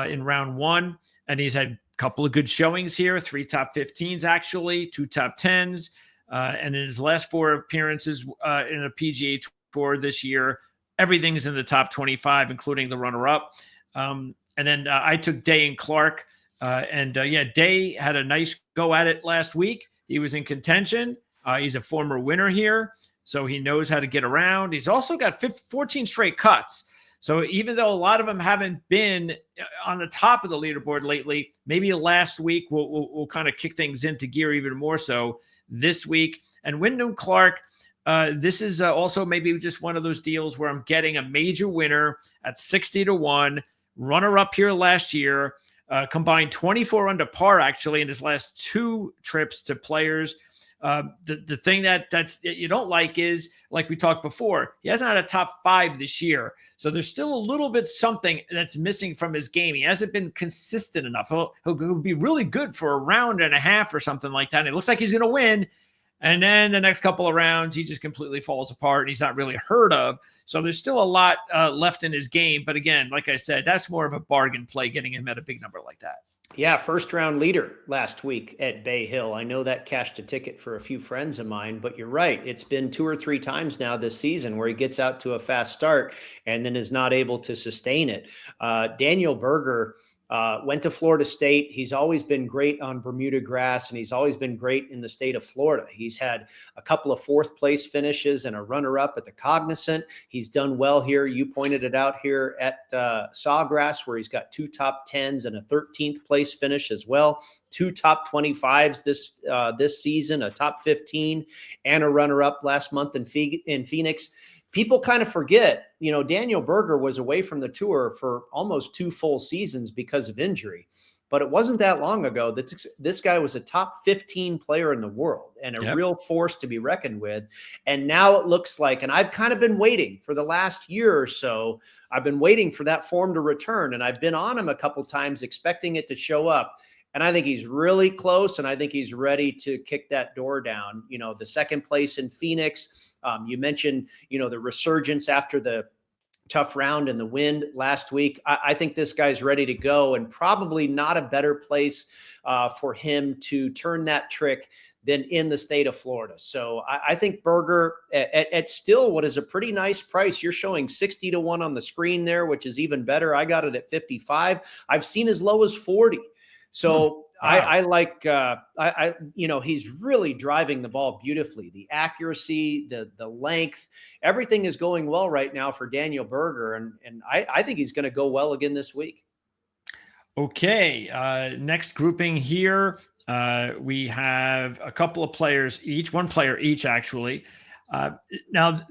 in round 1. And he's had a couple of good showings here, 3 top 15s, actually, 2 top 10s. And in his last 4 appearances in a PGA Tour this year, everything's in the top 25, including the runner-up. And then I took Day and Clark. Day had a nice go at it last week. He was in contention. He's a former winner here, so he knows how to get around. He's also got 14 straight cuts. So even though a lot of them haven't been on the top of the leaderboard lately, maybe last week we'll kind of kick things into gear even more so this week. And Wyndham Clark, this is also maybe just one of those deals where I'm getting a major winner at 60 to 1, runner up here last year, combined 24 under par actually in his last 2 trips to Players. The thing that you don't like is, like we talked before, he hasn't had a top 5 this year. So there's still a little bit something that's missing from his game. He hasn't been consistent enough. He'll be really good for a round and a half or something like that. And it looks like he's going to win. And then the next couple of rounds, he just completely falls apart and he's not really heard of. So there's still a lot left in his game. But again, like I said, that's more of a bargain play getting him at a big number like that. Yeah, first round leader last week at Bay Hill. I know that cashed a ticket for a few friends of mine, but you're right. It's been 2 or 3 times now this season where he gets out to a fast start and then is not able to sustain it. Daniel Berger went to Florida State. He's always been great on Bermuda grass, and he's always been great in the state of Florida. He's had a couple of 4th place finishes and a runner-up at the Cognizant. He's done well here. You pointed it out here at Sawgrass, where he's got 2 top 10s and a 13th place finish as well. 2 top 25s this season, a top 15, and a runner-up last month in Phoenix. People kind of forget, Daniel Berger was away from the tour for almost 2 full seasons because of injury, but it wasn't that long ago that this guy was a top 15 player in the world and a real force to be reckoned with. And now it looks like, and I've kind of been waiting for the last year or so, I've been waiting for that form to return, and I've been on him a couple times expecting it to show up. And I think he's really close, and I think he's ready to kick that door down. The 2nd place in Phoenix. You mentioned, the resurgence after the tough round and the wind last week. I think this guy's ready to go, and probably not a better place for him to turn that trick than in the state of Florida. So I think Berger at still what is a pretty nice price. You're showing 60 to 1 on the screen there, which is even better. I got it at 55. I've seen as low as 40. So I like, he's really driving the ball beautifully. The accuracy, the length, everything is going well right now for Daniel Berger. And I think he's going to go well again this week. Okay. Next grouping here. We have a couple of players each, 1 player each, actually. Now,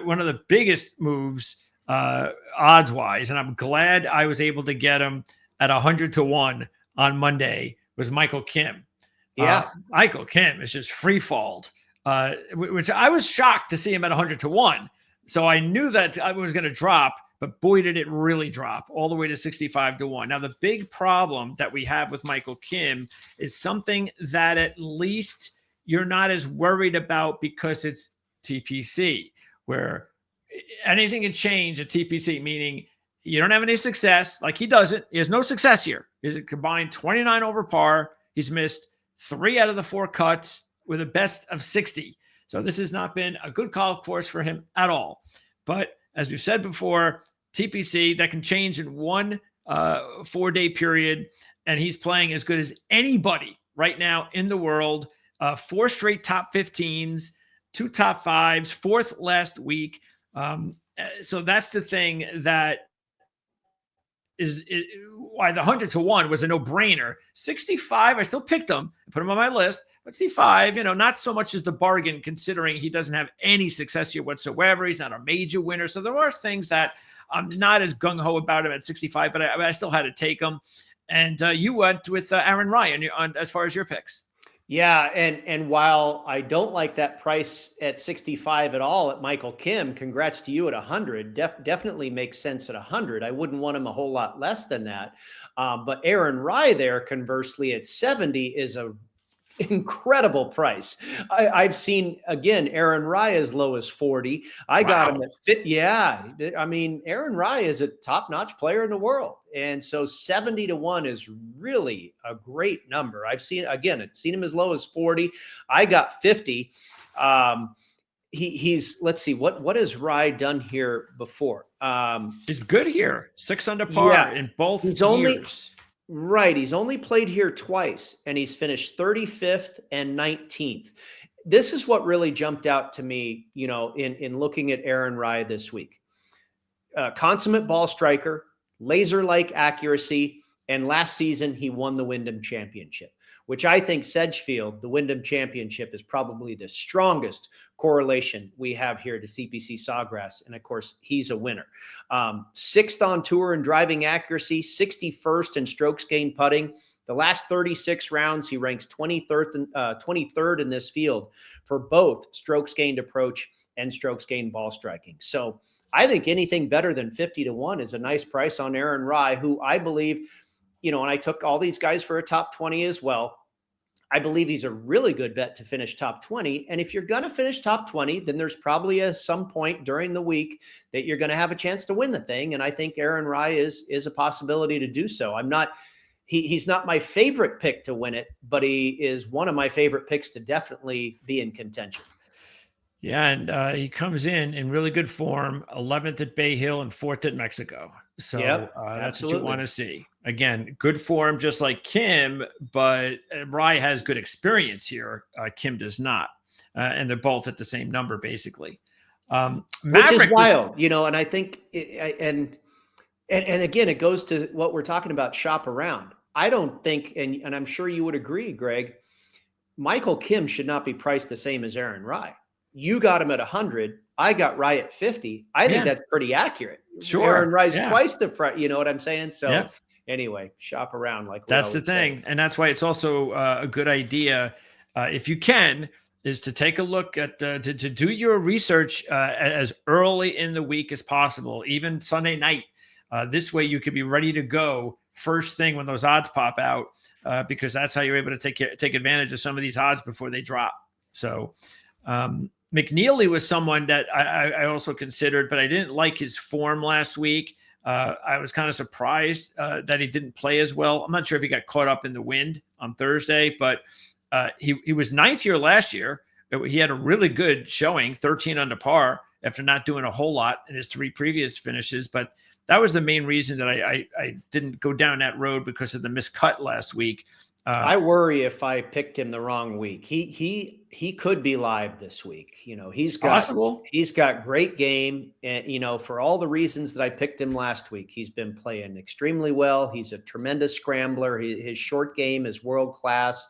one of the biggest moves odds wise, and I'm glad I was able to get him at 100 to 1 on Monday, was Michael Kim. Yeah. Michael Kim is just free-falled, which I was shocked to see him at 100 to 1. So I knew that I was going to drop, but boy, did it really drop all the way to 65 to 1. Now, the big problem that we have with Michael Kim is something that at least you're not as worried about because it's TPC, where anything can change at TPC, meaning you don't have any success. Like he doesn't. He has no success here. He's a combined 29 over par. He's missed 3 out of the 4 cuts with a best of 60. So this has not been a good golf course for him at all. But as we've said before, TPC, that can change in 1 4-day period. And he's playing as good as anybody right now in the world. 4 straight top 15s, 2 top 5s, 4th last week. So that's the thing that is why the 100 to 1 was a no-brainer. 65, I still picked him, put him on my list. But 65, not so much as the bargain, considering he doesn't have any success here whatsoever. He's not a major winner. So there are things that I'm not as gung-ho about him at 65, but I still had to take him. And you went with Aaron Ryan as far as your picks. Yeah, and while I don't like that price at 65 at all at Michael Kim, congrats to you at 100. Definitely makes sense at 100. I wouldn't want him a whole lot less than that. But Aaron Rye there, conversely, at 70 is a incredible price. I've seen, again, Aaron Rye as low as 40. I got him at 50. Yeah. I mean, Aaron Rye is a top-notch player in the world. And so 70 to 1 is really a great number. I've seen him as low as 40. I got 50. He's let's see, what has Rye done here before? He's good here. 6 under par in both years. Right. He's only played here twice, and he's finished 35th and 19th. This is what really jumped out to me, in looking at Aaron Rye this week. Consummate ball striker, laser-like accuracy, and last season he won the Wyndham Championship, which I think Sedgefield, the Wyndham Championship, is probably the strongest correlation we have here to CPC Sawgrass. And of course, he's a winner. 6th on tour in driving accuracy, 61st in strokes gained putting. The last 36 rounds, he ranks 23rd in this field for both strokes gained approach and strokes gained ball striking. So I think anything better than 50 to 1 is a nice price on Aaron Rye, who I believe, and I took all these guys for a top 20 as well. I believe he's a really good bet to finish top 20. And if you're going to finish top 20, then there's probably some point during the week that you're going to have a chance to win the thing. And I think Aaron Rye is a possibility to do so. He's not my favorite pick to win it, but he is one of my favorite picks to definitely be in contention. Yeah, and he comes in really good form, 11th at Bay Hill and 4th at Mexico. So that's what you want to see. Again, good form, just like Kim, but Rye has good experience here. Kim does not. And they're both at the same number, basically. Which is wild, and I think, and again, it goes to what we're talking about, shop around. I don't think, and I'm sure you would agree, Greg, Michael Kim should not be priced the same as Aaron Rye. You got him at 100. I got Rye at 50. I think that's pretty accurate. Sure. Aaron Rye's twice the price. You know what I'm saying? So anyway, shop around. Like that's the thing. And that's why it's also a good idea, if you can, is to take a look at, to do your research as early in the week as possible, even Sunday night. This way you could be ready to go first thing when those odds pop out, because that's how you're able to take advantage of some of these odds before they drop. So, McNeely was someone that I also considered, but I didn't like his form last week. I was kind of surprised that he didn't play as well. I'm not sure if he got caught up in the wind on Thursday, but he was ninth here last year. He had a really good showing, 13 under par, after not doing a whole lot in his 3 previous finishes. But that was the main reason that I didn't go down that road, because of the miscut last week. I worry if I picked him the wrong week. He could be live this week. He's got great game, and for all the reasons that I picked him last week, he's been playing extremely well. He's a tremendous scrambler. His short game is world class,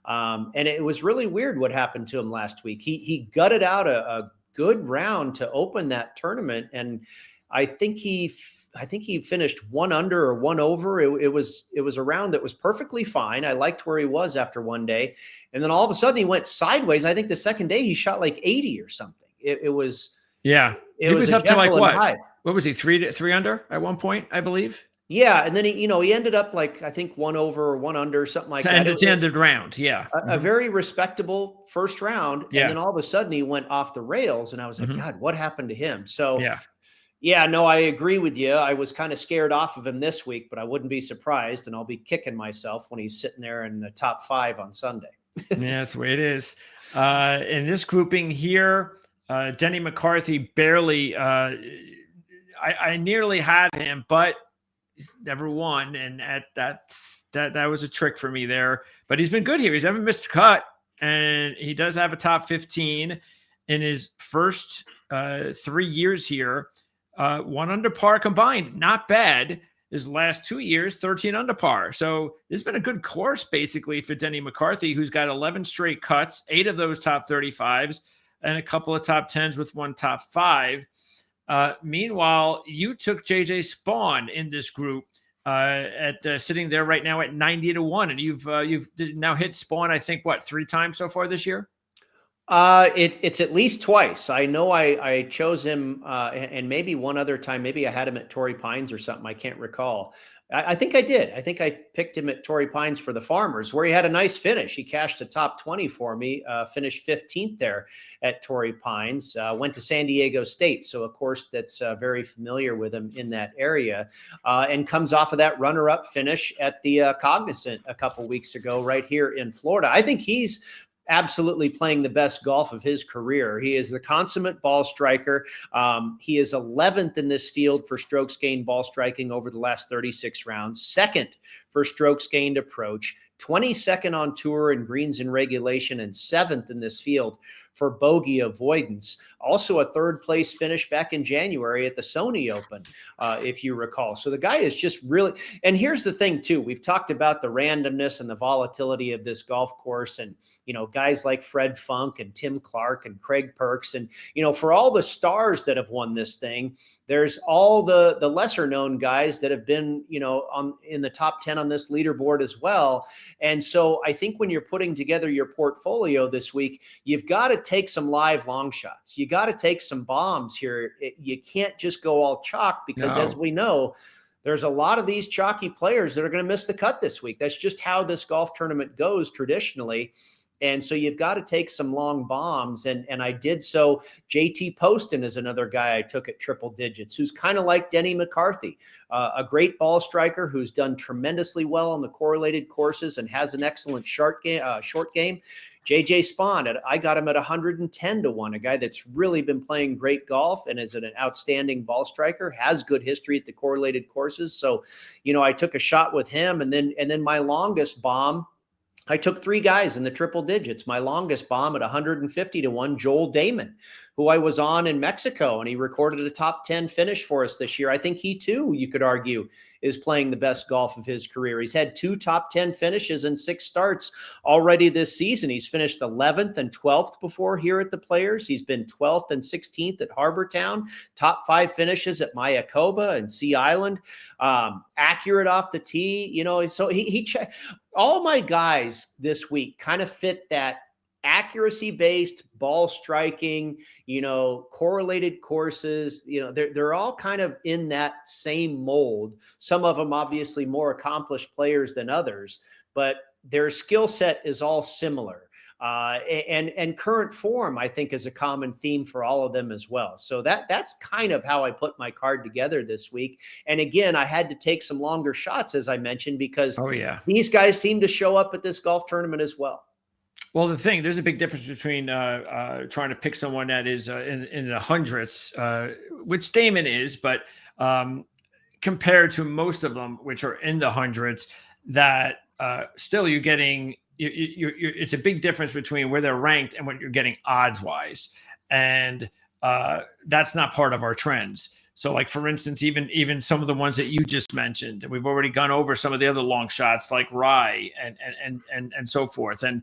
and it was really weird what happened to him last week. He gutted out a good round to open that tournament, and I think he finished 1 under or 1 over. It was a round that was perfectly fine. I liked where he was after one day. And then all of a sudden he went sideways. I think the second day he shot like 80 or something. It was he was up to like what? What was he? 3 under at one point, I believe. Yeah. And then he ended up like, I think 1 over or 1 under, something like that. To end of round. Yeah. A very respectable first round. Yeah. And then all of a sudden he went off the rails, and I was like, God, what happened to him? So yeah, no, I agree with you. I was kind of scared off of him this week, but I wouldn't be surprised, and I'll be kicking myself when he's sitting there in the top 5 on Sunday. Yeah, that's the way it is. In this grouping here, Denny McCarthy barely. I nearly had him, but he's never won, and that was a trick for me there. But he's been good here. He's never missed a cut, and he does have a top 15 in his first 3 years here. 1 under par combined, not bad. His last 2 years, 13 under par. So this has been a good course, basically, for Denny McCarthy, who's got 11 straight cuts, 8 of those top 35s, and a couple of top 10s with 1 top 5. Meanwhile, you took JJ Spawn in this group at sitting there right now at 90-1, and you've now hit Spawn, I think, 3 times so far this year? It's at least twice. I know I chose him, and maybe one other time. Maybe I had him at Torrey Pines or something. I can't recall. I think I did. I think I picked him at Torrey Pines for the Farmers, where he had a nice finish. He cashed a top 20 for me, finished 15th there at Torrey Pines, went to San Diego State. So, of course, that's very familiar with him in that area, and comes off of that runner-up finish at the Cognizant a couple weeks ago right here in Florida. I think he's absolutely playing the best golf of his career. He is the consummate ball striker. He is 11th in this field for strokes gained ball striking over the last 36 rounds, 2nd for strokes gained approach, 22nd on tour in greens and regulation, and 7th in this field for bogey avoidance. Also a 3rd place finish back in January at the Sony Open, if you recall. So the guy is just really, and here's the thing too, we've talked about the randomness and the volatility of this golf course, and, guys like Fred Funk and Tim Clark and Craig Perks. And, for all the stars that have won this thing, there's all the lesser known guys that have been, in the top 10 on this leaderboard as well. And so I think when you're putting together your portfolio this week, you've got to take some live long shots. You got to take some bombs here. You can't just go all chalk, because as we know, there's a lot of these chalky players that are going to miss the cut this week. That's just how this golf tournament goes traditionally. And so you've got to take some long bombs. And I did so. JT Poston is another guy I took at triple digits, who's kind of like Denny McCarthy, a great ball striker who's done tremendously well on the correlated courses and has an excellent short game. JJ Spawn, I got him at 110 to 1, a guy that's really been playing great golf and is an outstanding ball striker, has good history at the correlated courses. So, I took a shot with him. And then my longest bomb, I took 3 guys in the triple digits. My longest bomb at 150 to 1, Joel Damon, who I was on in Mexico, and he recorded a top 10 finish for us this year. I think he too, you could argue, is playing the best golf of his career. He's had 2 top 10 finishes and 6 starts already this season. He's finished 11th and 12th before here at the Players. He's been 12th and 16th at Harbor Town, top 5 finishes at Mayakoba and Sea Island. Accurate off the tee, so he all my guys this week kind of fit that accuracy-based ball striking, correlated courses, they're all kind of in that same mold. Some of them obviously more accomplished players than others, but their skill set is all similar. And current form, I think, is a common theme for all of them as well. So that's kind of how I put my card together this week. And again, I had to take some longer shots, as I mentioned, because these guys seem to show up at this golf tournament as well. Well, there's a big difference between trying to pick someone that is in the hundreds, which Damon is, but compared to most of them, which are in the hundreds, that still you're getting. It's a big difference between where they're ranked and what you're getting odds-wise, and that's not part of our trends. So, like for instance, even some of the ones that you just mentioned, and we've already gone over some of the other long shots like Rye and so forth, and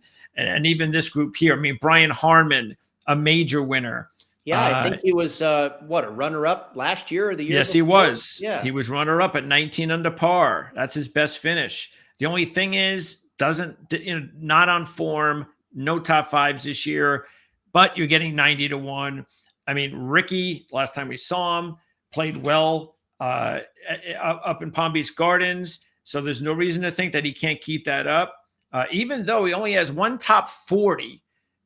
even this group here. I mean, Brian Harmon, a major winner. Yeah, I think he was a runner-up last year or the year Yes, before? He was. Yeah, he was runner-up at 19 under par. That's his best finish. The only thing is, not on form, no top 5s this year, but you're getting 90 to 1. I mean, Ricky, last time we saw him, played well up in Palm Beach Gardens. So there's no reason to think that he can't keep that up, even though he only has 1 top 40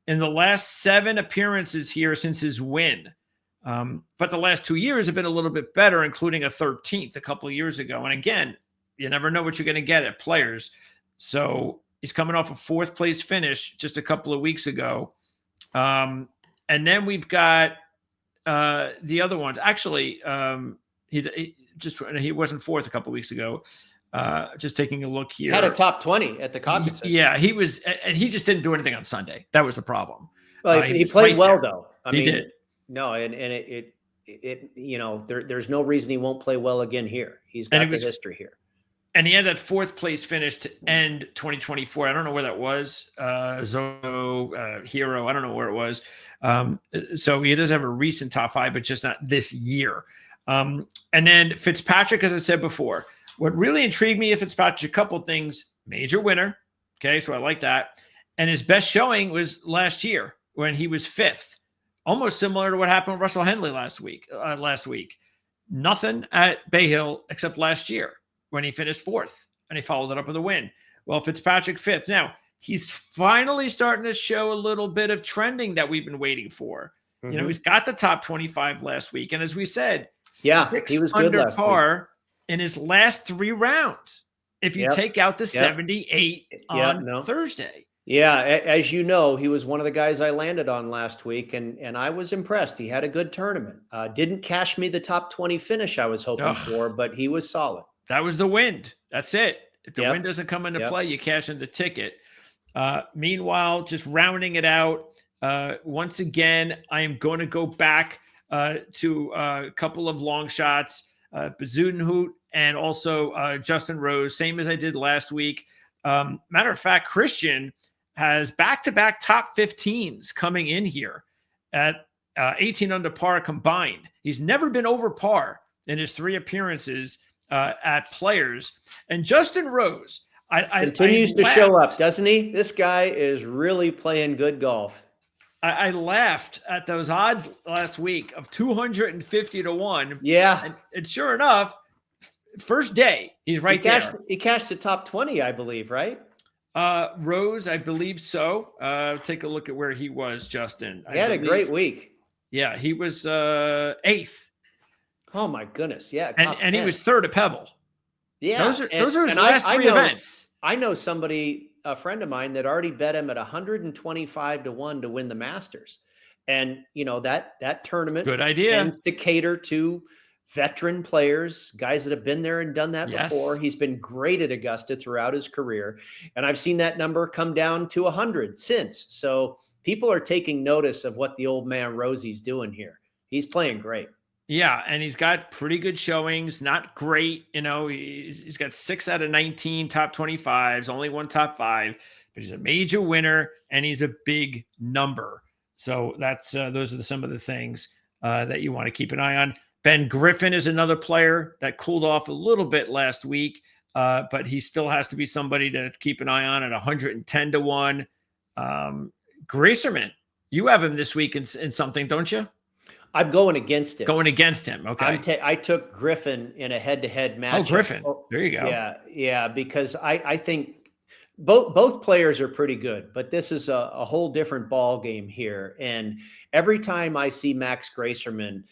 in the last 7 appearances here since his win. But the last 2 years have been a little bit better, including a 13th a couple of years ago. And again, you never know what you're going to get at Players. So he's coming off a 4th place finish just a couple of weeks ago. And then we've got the other ones. Actually, he wasn't 4th a couple of weeks ago. Just taking a look here. He had a top 20 at the Caucus. Yeah, he was, and he just didn't do anything on Sunday. That was the problem. Well, he played well though. He did. No, and there's no reason he won't play well again here. He's got the history here. And he had that 4th place finish to end 2024. I don't know where that was. Hero. I don't know where it was. So he does have a recent top 5, but just not this year. And then Fitzpatrick, as I said before, what really intrigued me of Fitzpatrick, a couple of things: major winner. Okay, so I like that. And his best showing was last year when he was 5th, almost similar to what happened with Russell Henley last week. Nothing at Bay Hill except last year, when he finished 4th and he followed it up with a win. Well, Fitzpatrick 5th. Now, he's finally starting to show a little bit of trending that we've been waiting for. Mm-hmm. He's got the top 25 last week. And as we said, 6 he was under good last par week in his last 3 rounds, if you take out the 78 on Thursday. Yeah, as you know, he was one of the guys I landed on last week, and I was impressed. He had a good tournament. Didn't cash me the top 20 finish I was hoping for, but he was solid. That was the wind. That's it. If the wind doesn't come into play, you cash in the ticket. Meanwhile, just rounding it out, once again, I am going to go back to a couple of long shots, Bezuidenhout and also Justin Rose, same as I did last week. Matter of fact, Christian has back-to-back top 15s coming in here at 18 under par combined. He's never been over par in his 3 appearances at Players. And Justin Rose continues to show up, doesn't he? This guy is really playing good golf. I laughed at those odds last week of 250 to 1. Yeah. And sure enough, first day, he's right there. He cashed the top 20, I believe, right? Rose, I believe so. Take a look at where he was, Justin. He had a great week. Yeah, he was 8th. Oh my goodness. Yeah. And he was 3rd at Pebble. Yeah. Those are his last 3 events. I know somebody, a friend of mine, that already bet him at 125 to 1 to win the Masters. And that tournament good idea tends to cater to veteran players, guys that have been there and done that before. He's been great at Augusta throughout his career. And I've seen that number come down to 100 since. So people are taking notice of what the old man Rosie's doing here. He's playing great. Yeah, and he's got pretty good showings. Not great, he's got 6 out of 19 top 25s, only 1 top 5, but he's a major winner and he's a big number. So that's those are some of the things that you want to keep an eye on. Ben Griffin is another player that cooled off a little bit last week, but he still has to be somebody to keep an eye on at 110 to 1. Gracerman, you have him this week in something, don't you? I'm going against him. Going against him. Okay. I took Griffin in a head-to-head match. Oh, Griffin. There you go. Yeah. Because I think both players are pretty good, but this is a whole different ball game here. And every time I see Max Gracerman,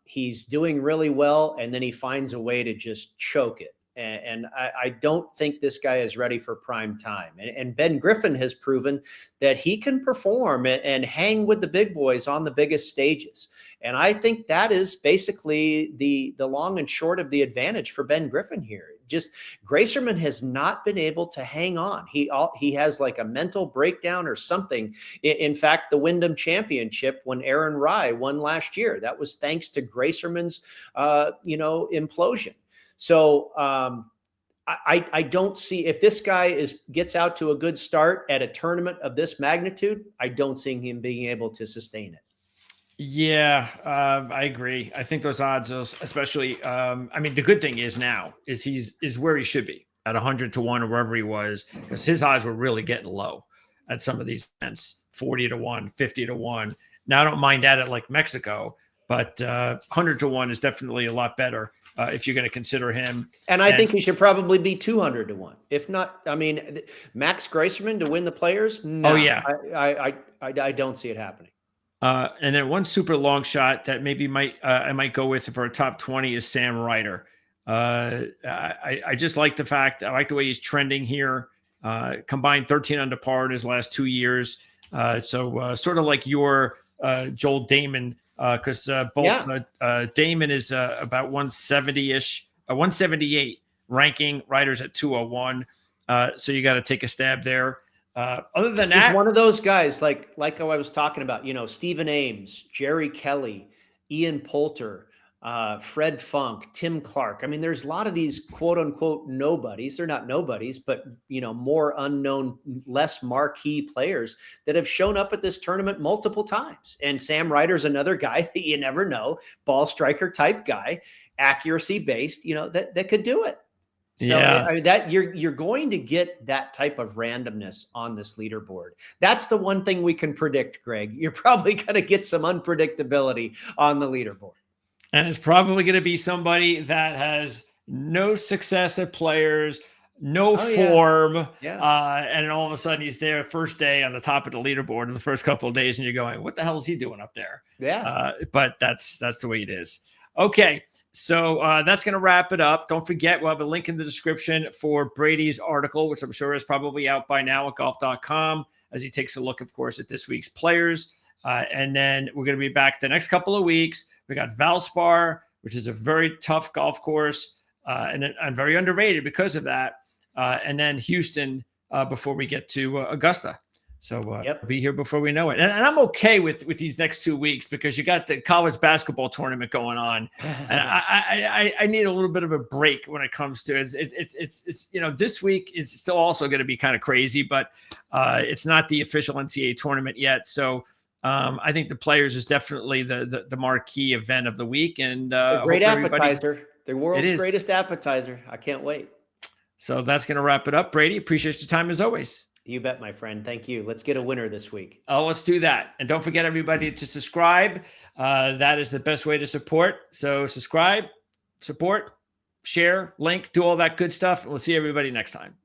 he's doing really well, and then he finds a way to just choke it. And I don't think this guy is ready for prime time. And Ben Griffin has proven that he can perform and hang with the big boys on the biggest stages. And I think that is basically the long and short of the advantage for Ben Griffin here. Just Gracerman has not been able to hang on. He has like a mental breakdown or something. In fact, the Wyndham Championship, when Aaron Rai won last year, that was thanks to Gracerman's implosion. So I don't see, if this guy gets out to a good start at a tournament of this magnitude, I don't see him being able to sustain it. Yeah, I agree. I think those odds, especially, the good thing is now is where he should be at 100 to 1 or wherever he was, because his odds were really getting low at some of these events, 40 to 1, 50 to 1. Now I don't mind that at like Mexico, but 100 to 1 is definitely a lot better. If you're going to consider him. And I think he should probably be 200 to 1. If not, Max Gracerman to win the Players. No, I don't see it happening. And then one super long shot that maybe I might go with for a top 20 is Sam Ryder. I just like the fact, I like the way he's trending here. Combined 13 under par in his last 2 years. So sort of like your Joel Damon, because Damon is about 170-ish, 178 ranking, Ryder's at 201. So you got to take a stab there. Other than that, he's one of those guys like how I was talking about, Stephen Ames, Jerry Kelly, Ian Poulter, Fred Funk, Tim Clark. There's a lot of these quote unquote nobodies. They're not nobodies, but more unknown, less marquee players that have shown up at this tournament multiple times. And Sam Ryder's another guy that you never know, ball striker type guy, accuracy based, that could do it. So that you're going to get that type of randomness on this leaderboard. That's the one thing we can predict, Greg. You're probably going to get some unpredictability on the leaderboard. And it's probably going to be somebody that has no success at Players, no form. Yeah. And all of a sudden he's there first day on the top of the leaderboard in the first couple of days. And you're going, what the hell is he doing up there? Yeah. But that's the way it is. Okay. So that's going to wrap it up. Don't forget, we'll have a link in the description for Brady's article, which I'm sure is probably out by now at golf.com, as he takes a look, of course, at this week's Players. And then we're going to be back the next couple of weeks. We got Valspar, which is a very tough golf course and very underrated because of that. And then Houston before we get to Augusta. So we'll be here before we know it. And I'm okay with these next 2 weeks because you got the college basketball tournament going on. And I need a little bit of a break when it comes to it's this week is still also going to be kind of crazy, but it's not the official NCAA tournament yet. So I think the Players is definitely the marquee event of the week. And the great appetizer, the world's greatest appetizer. I can't wait. So that's going to wrap it up. Brady, appreciate your time as always. You bet, my friend. Thank you. Let's get a winner this week. Oh, let's do that. And don't forget, everybody, to subscribe. That is the best way to support. So subscribe, support, share, link, do all that good stuff. And we'll see everybody next time.